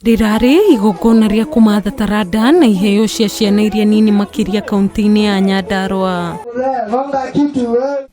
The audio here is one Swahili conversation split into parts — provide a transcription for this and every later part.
Rirare igogona ria kumatha taranda na IHEO cia ciana iria nini makiria kaunti-ini ya Nyandarua.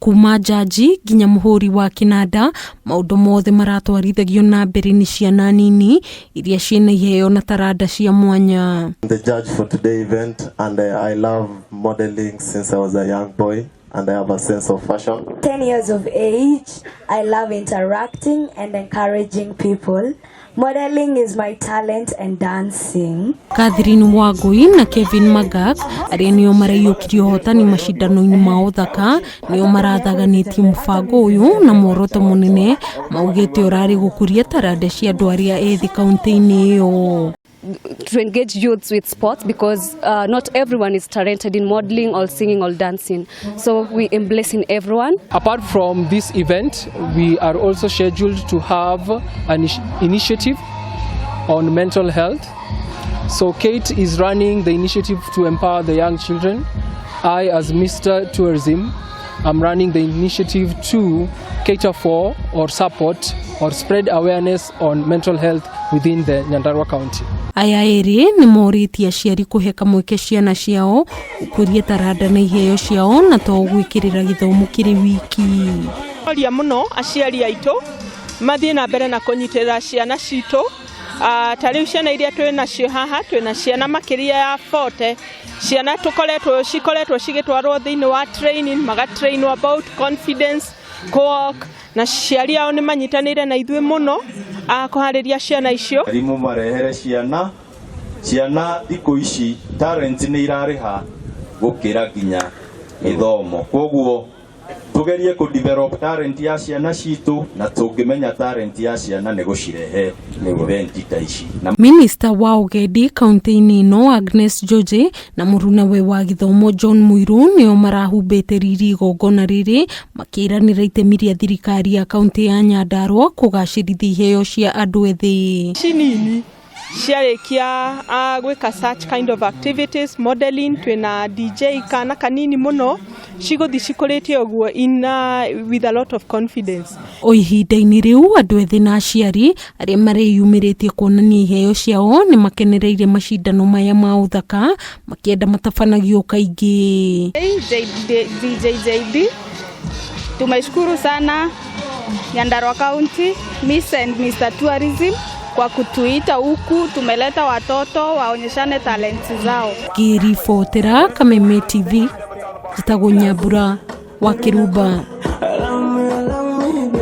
Kuma jaji nginya muhuri wa kinanda, maundu mothe maratwarithagio na mbere ni ciana nini iria ciena IHEO na taranda cia mwanya. The judge for today event, and I love modeling since I was a young boy. And I have a sense of fashion. 10 years of age, I love interacting and encouraging people. Modeling is my talent and dancing. WANGUI na MAGAK aria nio maraiyukirie AHOTANI Macindano-ini ma uthaka nio marathaganitie mubango uyu na muoroto munene maugite urari gukuria taranda cia andu aria ethi kaunti-ini iyo. To engage youths with sports, because not everyone is talented in modeling or singing or dancing. So we embracing everyone. Apart from this event, we are also scheduled to have an initiative on mental health. So Kate is running the initiative to empower the young children. I, as Mr. Tourism, I'm running the initiative to cater for or support or spread awareness on mental health within the Nyandarua County. Aya eri ni moritie aciari kuheka mweke ciana ciao ukurie taranda na IHEO ciao na to gwikirira githomo kiri wiki. Oria muno aciari aitu mathie na mbere na kunyitirira ciana citu. Tariu ciana iria twina cio haha twina ciana makiria ya 40 ciana cikoretwo cigitwarwo thiini wa training magatrainwo about confidence, co-work na ciari ao ni manyitanire na ithui muno kuhariria ciana icio. Arimu marehere ciana thiku ici talent ni irariha gukira ginya githomo. Koguo tugerie ku develop talent ya ciana citu na tungimenya talent ya ciana ni gucirehe event ta ici. Minister wa Ugedi kaunti-ini no Agnes George na murunawe wa githomo John Muiru nio marahumbite riri igongona riri makiranira itemi ria thirikari ya kaunti ya Nyandarua kugacirithia IHEO cia andu ethi. Nini ciarikia gwika such kind of activities, modeling, twina DJ kana kanini muno ciguthi cikuritie oguo with a lot of confidence. O ihinda-ini riu andu ethi na aciari aria mareyumiritie kuonania IHEO ciao ni makenereire macindano maya ma uthaka makienda matabanagio kaingi. JD tumeshukuru sana Nyandarua County, Miss and Mr. Tourism kwa kutuita huku, tumeleta watoto waonyeshane talenti zao. Kirifotera Kameme TV, Nyambura wa Kiruba.